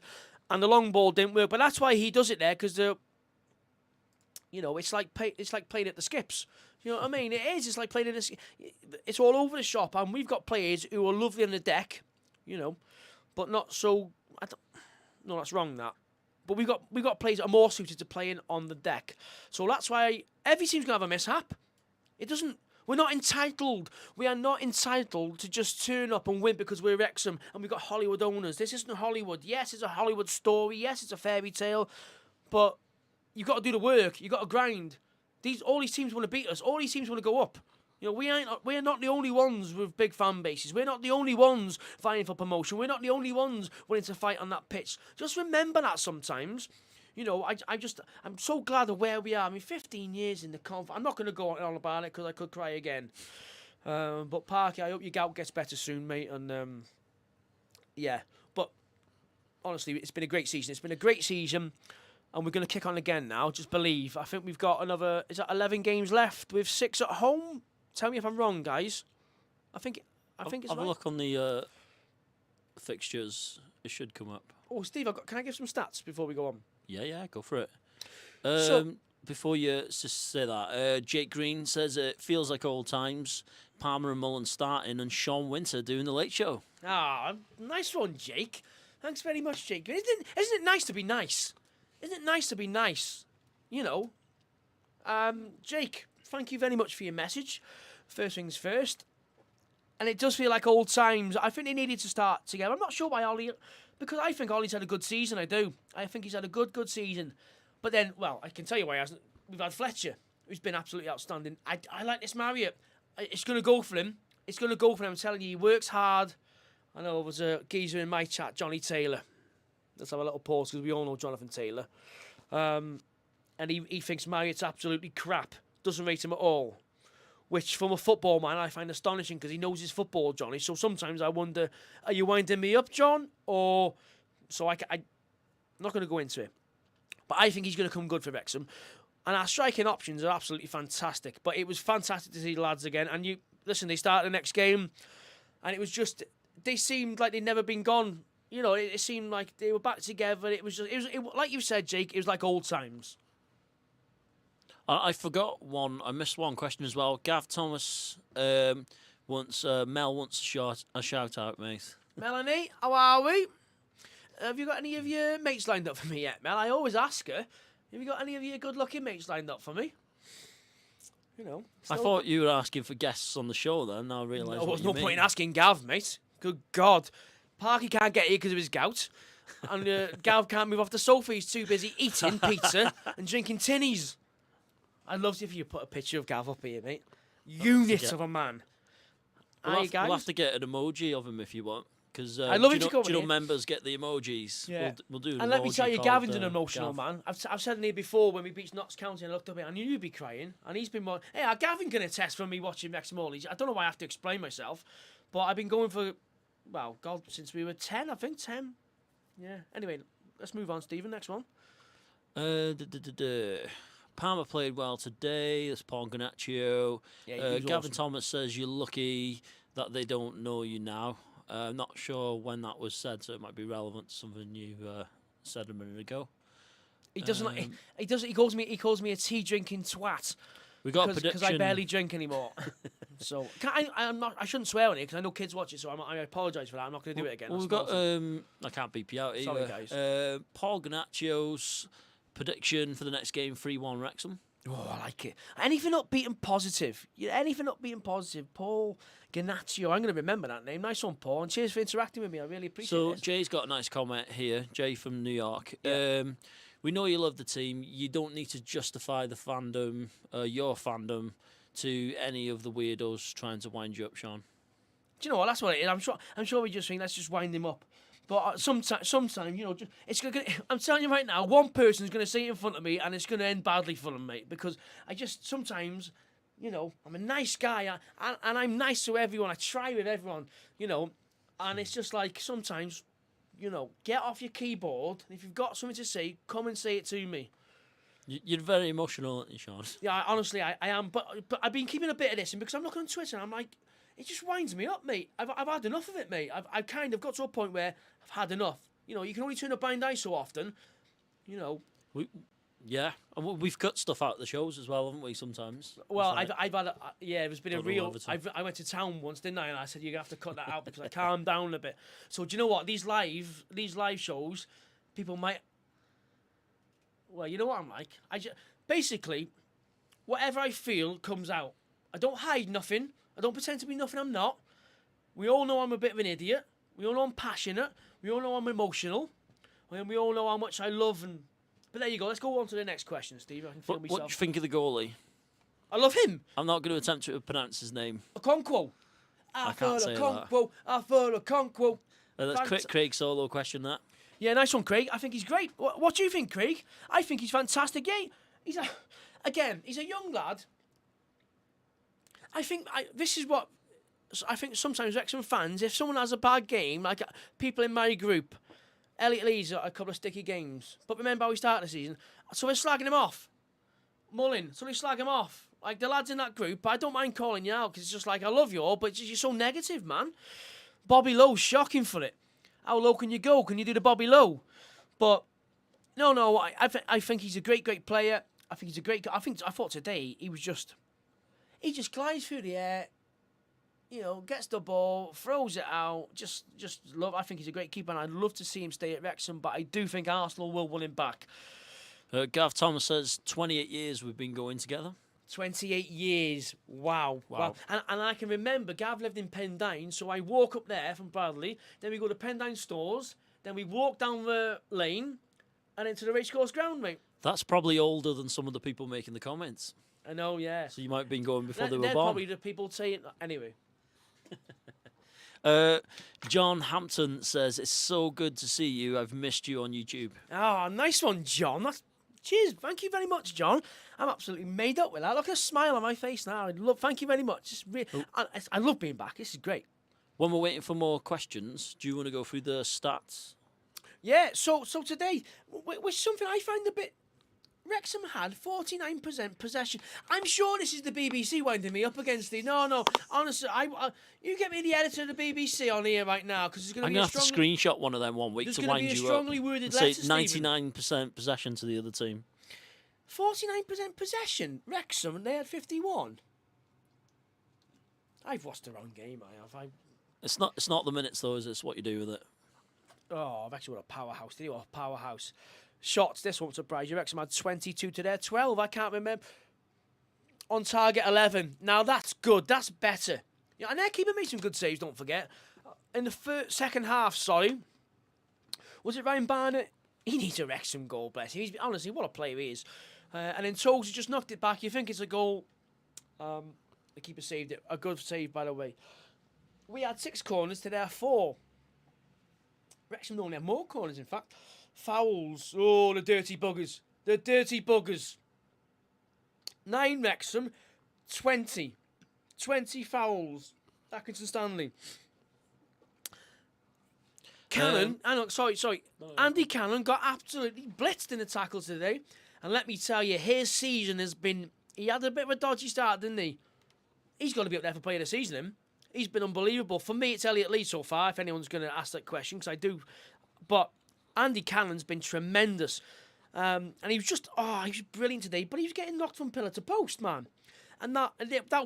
And the long ball didn't work. But that's why he does it there, because, it's like playing at the Skips. You know what I mean? It is. It's like playing in the... It's all over the shop. And we've got players who are lovely on the deck, but not so... No, that's wrong, that. But we've got players that are more suited to playing on the deck. So that's why every team's going to have a mishap. It doesn't... We're not entitled. We are not entitled to just turn up and win because we're Wrexham and we've got Hollywood owners. This isn't Hollywood. Yes, it's a Hollywood story. Yes, it's a fairy tale. But you've got to do the work. You've got to grind. All these teams want to beat us. All these teams want to go up. We're not the only ones with big fan bases. We're not the only ones vying for promotion. We're not the only ones willing to fight on that pitch. Just remember that sometimes. I'm so glad of where we are. 15 years in the conf. I'm not going to go on about it because I could cry again. But Parky, I hope your gout gets better soon, mate. And yeah, but honestly, it's been a great season. And we're going to kick on again now. Just believe. I think we've got another. Is that 11 games left with 6 at home? Tell me if I'm wrong, guys. I think it's Have right. a look on the fixtures. It should come up. Oh, Steve, can I give some stats before we go on? Yeah, go for it. So, before you say that, Jake Green says it feels like old times. Palmer and Mullen starting and Shaun Winter doing the late show. Ah, nice one, Jake. Thanks very much, Jake. Isn't it nice to be nice? Isn't it nice to be nice? Jake, thank you very much for your message. First things first. And it does feel like old times. I think they needed to start together. I'm not sure why Ollie... Because I think Ollie's had a good season, I do. I think he's had a good season. But then, well, I can tell you why he hasn't. We've had Fletcher, who's been absolutely outstanding. I like this Marriott. It's going to go for him. I'm telling you, he works hard. I know there was a geezer in my chat, Johnny Taylor. Let's have a little pause because we all know Jonathan Taylor. And he thinks Marriott's absolutely crap. Doesn't rate him at all. Which, from a football man, I find astonishing because he knows his football, Johnny. So sometimes I wonder, are you winding me up, John? Or... So I'm not going to go into it. But I think he's going to come good for Wrexham. And our striking options are absolutely fantastic. But it was fantastic to see the lads again. And they started the next game. And it was just... They seemed like they'd never been gone. It seemed like they were back together. It was like you said, Jake, it was like old times. I forgot one. I missed one question as well. Gav Thomas wants a shout out, mate. Melanie, how are we? Have you got any of your mates lined up for me yet, Mel? I always ask her. Have you got any of your good-looking mates lined up for me? You know. I thought you were asking for guests on the show then. Now I realise There what was you no mean. point in asking Gav, mate. Good God. Parky can't get here because of his gout. And Gav can't move off the sofa. He's too busy eating pizza and drinking tinnies. I'd love if you put a picture of Gav up here, mate. Unit of a man. We'll Aye, guys. have to get an emoji of him if you want. Because I love it to do go you know here. members get the emojis? Yeah. We'll do an And let me emoji tell you, called, Gavin's an emotional Gav. man. I've said it here before when we beat Notts County and I looked up at it. I knew you'd be crying. And he's been more. Hey, Gavin can attest from me watching Wrexham all these. I don't know why I have to explain myself. But I've been going for, well, God, since we were 10, I think 10. Yeah. Anyway, let's move on, Stephen. Next one. Palmer played well today. There's Paul Ganaccio. Yeah, he was Gavin awesome. Thomas says you're lucky that they don't know you now. I'm not sure when that was said, so it might be relevant to something you said a minute ago. He doesn't. He doesn't. He calls me a tea drinking twat. We got a Because prediction. I barely drink anymore. So I'm not. I shouldn't swear on it because I know kids watch it. So I apologise for that. I'm not going to do it again. Well, we've That's got. nonsense. I can't beep you out Sorry, either. guys. Paul Ganaccio's prediction for the next game: 3-1 Wrexham. Oh, I like it. Anything upbeat and positive. Yeah, anything upbeat and positive. Paul Ganaccio. I'm going to remember that name. Nice one, Paul. And cheers for interacting with me. I really appreciate So it. Jay's got a nice comment here. Jay from New York. Yeah. We know you love the team. You don't need to justify the fandom, your fandom, to any of the weirdos trying to wind you up, Shaun. Do you know what? That's what it is. I'm sure we just think let's just wind him up. But sometimes, you know, it's gonna. I'm telling you right now, one person's gonna say it in front of me, and it's gonna end badly for them, mate. Because I just sometimes, you know, I'm a nice guy, and I'm nice to everyone. I try with everyone, you know, and it's just like sometimes, you know, get off your keyboard. And if you've got something to say, come and say it to me. You're very emotional, aren't you, Shaun? Yeah, honestly, I am. But I've been keeping a bit of this, and because I'm looking on Twitter, and I'm like, it just winds me up, mate. I've had enough of it, mate. I've kind of got to a point where I've had enough. You know, you can only turn a blind eye so often. You know. Yeah, and we've cut stuff out of the shows as well, haven't we? Sometimes. Well, It's like- I've had there's been a Don't know real. Everton. I went to town once, didn't I? And I said you have to cut that out because I calmed down a bit. So do you know what? These live shows, people might. Well, you know what I'm like. Basically, whatever I feel comes out. I don't hide nothing. I don't pretend to be nothing I'm not. We all know I'm a bit of an idiot. We all know I'm passionate. We all know I'm emotional. And we all know how much I love and. But there you go. Let's go on to the next question, Steve. I can feel What do myself. you think of the goalie? I love him. I'm not going to attempt to pronounce his name. Okonkwo. I can't say that. Okonkwo. That's Craig's solo question, that. Yeah, nice one, Craig. I think he's great. What do you think, Craig? I think he's fantastic. Yeah, he's a young lad. This is what I think sometimes Wrexham fans, if someone has a bad game, like people in my group, Elliot Lee's got a couple of sticky games. But remember how we started the season? So we're slagging him off. Mullin, so we slag him off. Like the lads in that group, I don't mind calling you out because it's just like, I love you all, but you're so negative, man. Bobby Lowe's shocking for it. How low can you go? Can you do the Bobby Lowe? But no, I think he's a great player. I think he's a great. I thought today he just glides through the air. You know, gets the ball, throws it out. Just love. I think he's a great keeper, and I'd love to see him stay at Wrexham. But I do think Arsenal will want him back. Gav Thomas says 28 years we've been going together. 28 years. Wow. And I can remember Gav lived in Pendine, so I walk up there from Bradley, then we go to Pendine Stores, then we walk down the lane and into the racecourse ground, mate. That's probably older than some of the people making the comments. I know, yeah. So you might have been going before they were They're born. probably the people saying... Anyway. John Hampton says, it's so good to see you. I've missed you on YouTube. Oh, nice one, John. Cheers. Thank you very much, John. I'm absolutely made up with that. Look at a smile on my face now. Thank you very much. I love being back. This is great. When we're waiting for more questions, do you want to go through the stats? Yeah, so today, was something I find a bit... Wrexham had 49% possession. I'm sure this is the BBC winding me up against it. No, honestly, you get me the editor of the BBC on here right now because it's going to be I'm going to have to screenshot one of them one week to wind you up. There's going to be a strongly worded Say letter, Stephen. 99% possession to the other team. 49% possession. Wrexham, and they had 51. I've watched the wrong game. I have. It's not the minutes though, is it? It's what you do with it. Oh, Wrexham were a powerhouse. They were a powerhouse. Shots, this won't surprise you. Wrexham had 22 to their 12. I can't remember. On target 11. Now that's good. That's better. Yeah, and their keeper made some good saves, don't forget. In the second half, sorry. Was it Ryan Barnett? He needs a Wrexham goal, bless him. Honestly, what a player he is. And then Toes just knocked it back. You think it's a goal. The keeper saved it. A good save, by the way. We had 6 corners to their 4. Wrexham only had more corners, in fact. Fouls. Oh, the dirty buggers. The dirty buggers. 9 Wrexham, 20. 20 fouls. Atkinson Stanley. Cannon, sorry. Andy Cannon got absolutely blitzed in the tackles today. And let me tell you, his season has been... He had a bit of a dodgy start, didn't he? He's got to be up there for player of the season, him. He's been unbelievable. For me, it's Elliot Lee so far, if anyone's going to ask that question, because I do. But Andy Cannon's been tremendous. And he was he was brilliant today, but he was getting knocked from pillar to post, man. And that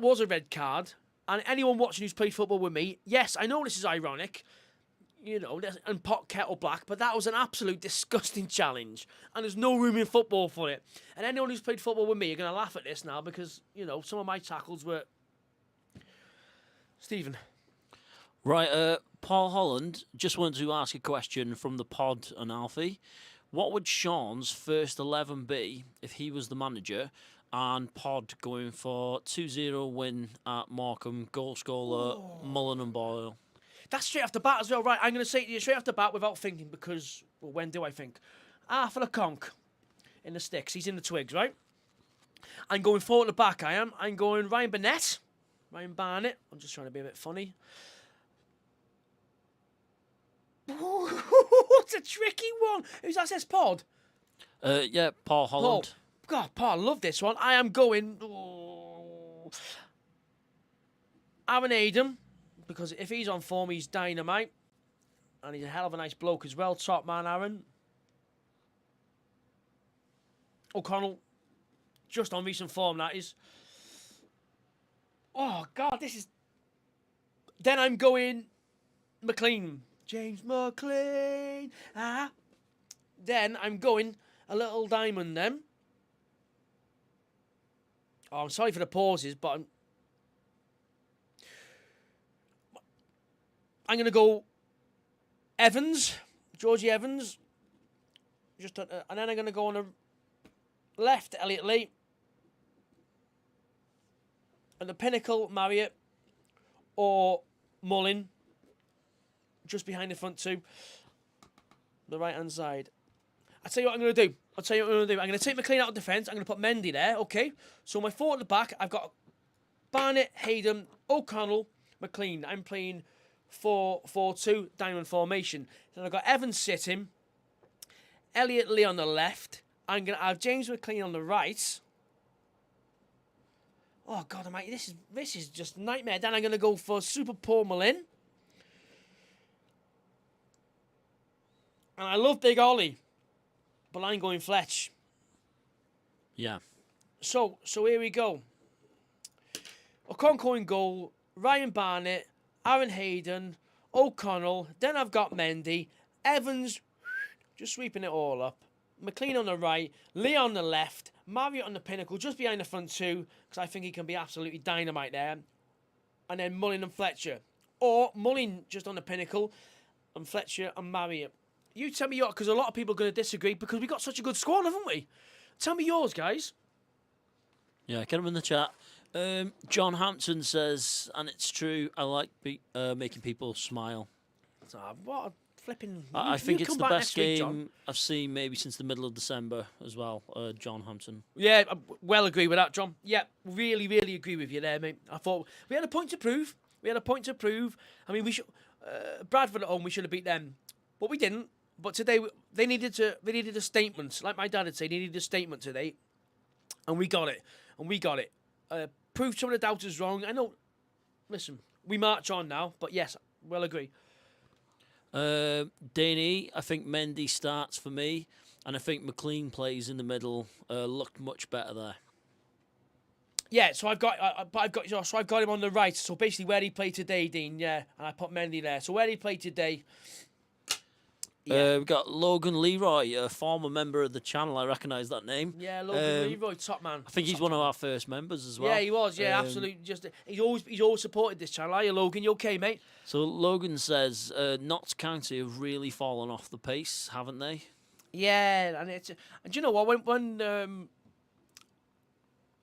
was a red card. And anyone watching who's played football with me, yes, I know this is ironic, and pot kettle black, but that was an absolute disgusting challenge. And there's no room in football for it. And anyone who's played football with me are going to laugh at this now because, some of my tackles were... Stephen. Right, Paul Holland just wanted to ask a question from the pod and Alfie. What would Shaun's first 11 be if he was the manager and Pod going for 2-0 win at Morecambe, goal scorer Mullen and Boyle? That's straight off the bat as well, right? I'm going to say to you straight off the bat without thinking because, when do I think? For the conch in the sticks. He's in the twigs, right? I'm going forward to the back, I am. I'm going Ryan Barnett. I'm just trying to be a bit funny. It's a tricky one. Who's that? Says Pod? Yeah, Paul Holland. God, Paul, I love this one. I am going... Aaron Adam, because if he's on form, he's dynamite. And he's a hell of a nice bloke as well. Top man, Aaron. O'Connell, just on recent form, that is. Oh, God, this is... Then I'm going McLean. James McLean. Then I'm going a little diamond then. Oh, I'm sorry for the pauses, but I'm going to go Evans. Georgie Evans. And then I'm going to go on the left, Elliot Lee. And the pinnacle, Marriott or Mullin, just behind the front 2. The right-hand side. I'll tell you what I'm going to do. I'm going to take McLean out of defence. I'm going to put Mendy there, okay? So my 4 at the back, I've got Barnett, Hayden, O'Connell, McLean. I'm playing 4-4-2, diamond formation. Then I've got Evans sitting, Elliot Lee on the left. I'm going to have James McLean on the right. Oh, God almighty, this is just nightmare. Then I'm going to go for Super Paul Mullin. And I love Big Ollie, but I'm going Fletch. Yeah. So here we go. Okonkwo in goal, Ryan Barnett, Aaron Hayden, O'Connell. Then I've got Mendy, Evans, just sweeping it all up. McLean on the right, Lee on the left, Marriott on the pinnacle, just behind the front 2, because I think he can be absolutely dynamite there. And then Mullin and Fletcher. Or Mullin just on the pinnacle, and Fletcher and Marriott. You tell me yours, because a lot of people are going to disagree, because we got such a good squad, haven't we? Tell me yours, guys. Yeah, get them in the chat. John Hampton says, and it's true, I like making people smile. What a flipping... I think it's the best game I've seen maybe since the middle of December as well, John Hampton. Yeah, I well agree with that, John. Yeah, really, really agree with you there, mate. I thought we had a point to prove. I mean, we should... Bradford at home, we should have beat them. But we didn't. But today, they needed a statement. Like my dad would say, they needed a statement today. And we got it. Proved some of the doubters wrong. I know. Listen, we march on now. But yes, well agree. Danny, I think Mendy starts for me. And I think McLean plays in the middle. Looked much better there. Yeah, so I've got him on the right. So basically where he played today, Dean, yeah. And I put Mendy there. So where he played today... Yeah. We've got Logan Leroy, a former member of the channel. I recognise that name. Yeah, Logan Leroy, top man. I think he's one of our first members as well. Yeah, he was. Yeah, absolutely. Just he's always supported this channel. Are you, Logan? You okay, mate? So Logan says Notts County have really fallen off the pace, haven't they? Yeah, and do you know what? When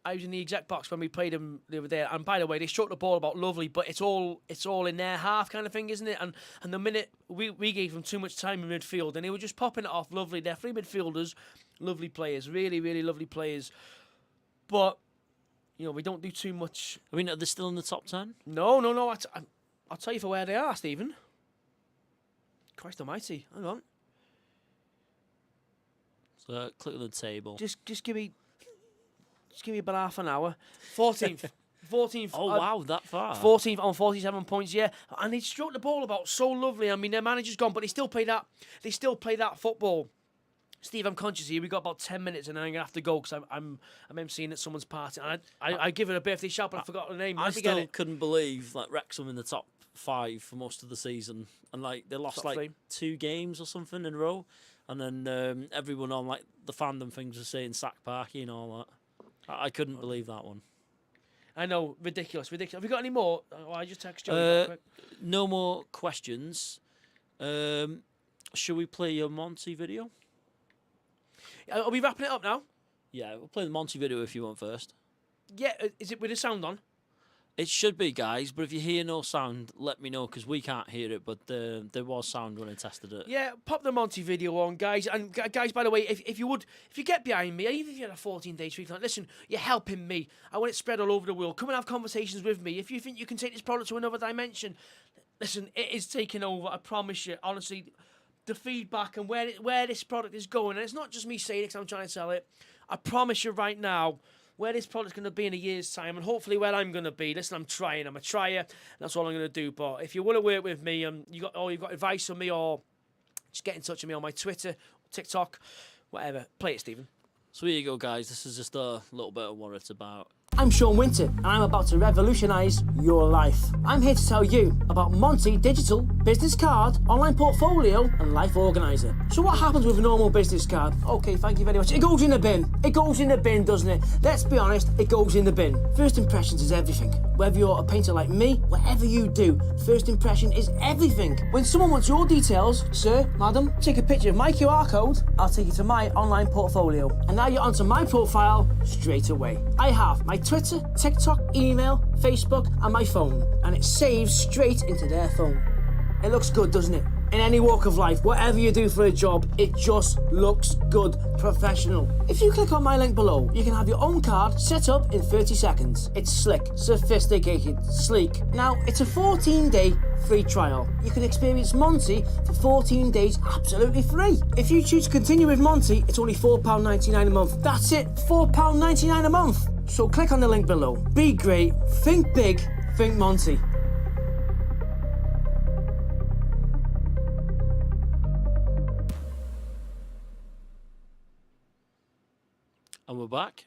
I was in the exec box when we played them the other day, and by the way, they struck the ball about lovely, but it's all in their half kind of thing, isn't it? And the minute we gave them too much time in midfield, and they were just popping it off lovely. They're free midfielders, lovely players, really, really lovely players. But we don't do too much. I mean, are they still in the top 10? No. I'll tell you for where they are, Stephen. Christ Almighty, hang on. So click on the table. Just give me about half an hour. 14th. 14th. Oh, wow, that far. 14th on 47 points, yeah. And they struck the ball about so lovely. I mean, their manager's gone, but they still play that football. Steve, I'm conscious here. We got about 10 minutes, and then I'm gonna have to go because I'm emceeing at someone's party. And I give it a birthday shout, but I forgot the name. I still couldn't believe Wrexham in the top 5 for most of the season, and they lost Top 3. 2 games or something in a row, and then everyone on the fandom things was saying sack Parky and all that. I couldn't believe that one. I know, ridiculous. Have you got any more? Oh, I just text Joey. Quick. No more questions. Shall we play your Monty video? Are we wrapping it up now? Yeah, we'll play the Monty video if you want first. Yeah, is it with the sound on? It should be, guys, but if you hear no sound, let me know, because we can't hear it, but there was sound when I tested it. Yeah, pop the Monty video on, guys. And guys, by the way, if you get behind me, even if you had a 14-day streak, listen, you're helping me. I want it spread all over the world. Come and have conversations with me. If you think you can take this product to another dimension, listen, it is taking over, I promise you. Honestly, the feedback and where this product is going, and it's not just me saying it because I'm trying to sell it. I promise you right now, where this product's going to be in a year's time, and hopefully where I'm going to be. Listen, I'm trying. I'm a trier. That's all I'm going to do. But if you want to work with me, you've got advice from me, or just get in touch with me on my Twitter, TikTok, whatever. Play it, Stephen. So here you go, guys. This is just a little bit of what it's about. I'm Shaun Winter, and I'm about to revolutionise your life. I'm here to tell you about Monty Digital Business Card, Online Portfolio, and Life Organiser. So what happens with a normal business card? Okay, thank you very much. It goes in the bin. It goes in the bin, doesn't it? Let's be honest, it goes in the bin. First impressions is everything. Whether you're a painter like me, whatever you do, first impression is everything. When someone wants your details, sir, madam, take a picture of my QR code, I'll take you to my online portfolio. And now you're onto my profile straight away. I have my Twitter, TikTok, email, Facebook, and my phone, and it saves straight into their phone. It looks good, doesn't it? In any walk of life, whatever you do for a job, it just looks good, professional. If you click on my link below, you can have your own card set up in 30 seconds. It's slick, sophisticated, sleek. Now, it's a 14-day free trial. You can experience Monty for 14 days absolutely free. If you choose to continue with Monty, it's only £4.99 a month. That's it, £4.99 a month. So click on the link below. Be great, think big, think Monty. And we're back.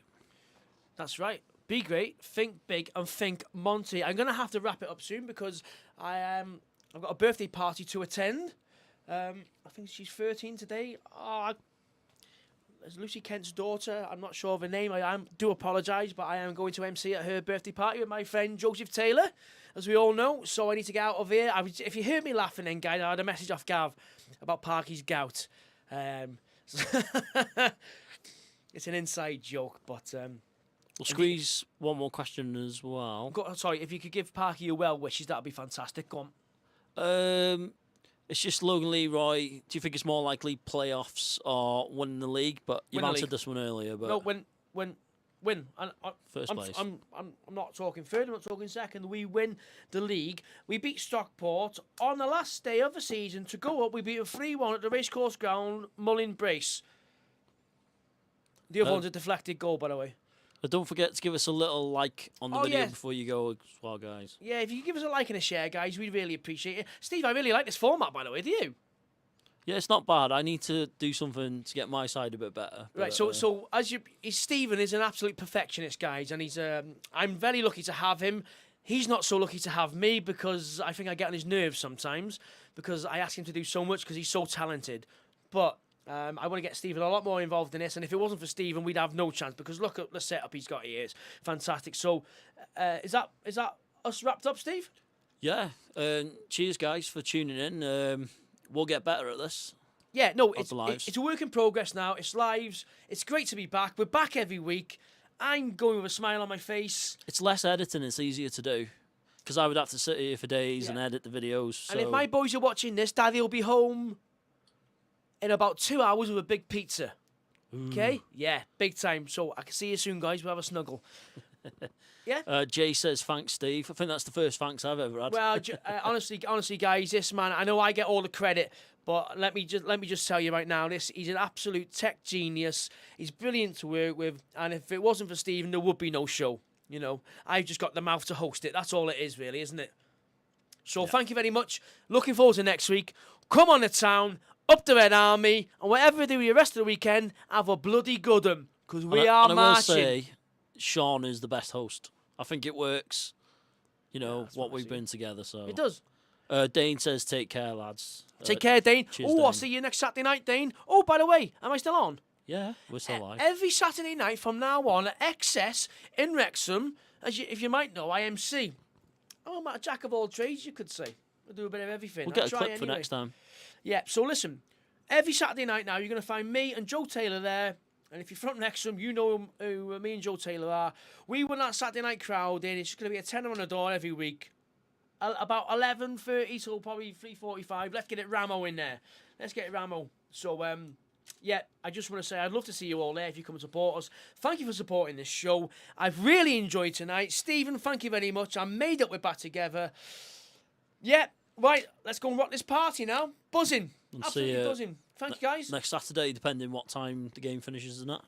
That's right. Be great, think big, and think Monty. I'm gonna have to wrap it up soon because I've got a birthday party to attend. I think she's 13 today. It's Lucy Kent's daughter. I'm not sure of her name. I do apologise, but I am going to MC at her birthday party with my friend Joseph Taylor, as we all know. So I need to get out of here. If you heard me laughing, then guys, I had a message off Gav about Parky's gout. It's an inside joke, but We'll squeeze one more question as well. sorry, if you could give Parky your well wishes, that'd be fantastic. Go on. It's just Logan Leroy. Do you think it's more likely playoffs or winning the league? But you've answered this one earlier. But no, win. First place. I'm not talking third. I'm not talking second. We win the league. We beat Stockport on the last day of the season to go up. We beat them 3-1 at the racecourse ground, Mullin Brace. The other one's a deflected goal, by the way. But don't forget to give us a little like on the video before you go as well, guys. Yeah, if you give us a like and a share, guys, we'd really appreciate it. Steve, I really like this format, by the way. Do you? Yeah, it's not bad. I need to do something to get my side a bit better. Right, so Stephen is an absolute perfectionist, guys, and I'm very lucky to have him. He's not so lucky to have me because I think I get on his nerves sometimes because I ask him to do so much because he's so talented. But I want to get Stephen a lot more involved in this, and if it wasn't for Stephen, we'd have no chance because look at the setup he's got here. It's fantastic. So is that us wrapped up, Steve? Yeah. Cheers, guys, for tuning in. We'll get better at this. Yeah, no, It's a work in progress now. It's lives. It's great to be back. We're back every week. I'm going with a smile on my face. It's less editing. It's easier to do. Because I would have to sit here for days Yeah. and edit the videos. So. And if my boys are watching this, Daddy will be home in about 2 hours with a big pizza. Okay? Yeah, big time. So I can see you soon, guys. We'll have a snuggle. Yeah? Jay says, thanks, Steve. I think that's the first thanks I've ever had. Well, honestly, guys, this man, I know I get all the credit, but let me just tell you right now, he's an absolute tech genius. He's brilliant to work with, and if it wasn't for Stephen, there would be no show. You know, I've just got the mouth to host it. That's all it is, really, isn't it? So thank you very much. Looking forward to next week. Come on to town, up the Red Army, and whatever you do the rest of the weekend, have a bloody good 'un, because we are and I will marching. say, Shaun is the best host. I think it works. You know, that's what what I we've see. been together. So It does. Dane says, take care, lads. Take care, Dane. cheers, Oh, I'll Dane. see you next Saturday night, Dane. Oh, by the way, am I still on? Yeah, we're still live. Every Saturday night from now on at XS in Wrexham, if you might know, I MC. Oh, I'm a jack of all trades, you could say. I do a bit of everything. We'll I get a try clip for anyway. next time. Yeah, so listen, every Saturday night now, you're going to find me and Joe Taylor there. And if you're from Wrexham, you know who me and Joe Taylor are. We win that Saturday night crowd in. It's just going to be a tenner on the door every week. About 11:30 till probably 3:45. Let's get it Ramo in there. Let's get it Ramo. So, yeah, I just want to say I'd love to see you all there if you come and support us. Thank you for supporting this show. I've really enjoyed tonight. Stephen, thank you very much. I'm made up we're back together. Yeah, right, let's go and rock this party now. Buzzing. And Absolutely see you buzzing. Thank you, guys. next Saturday, depending what time the game finishes and that.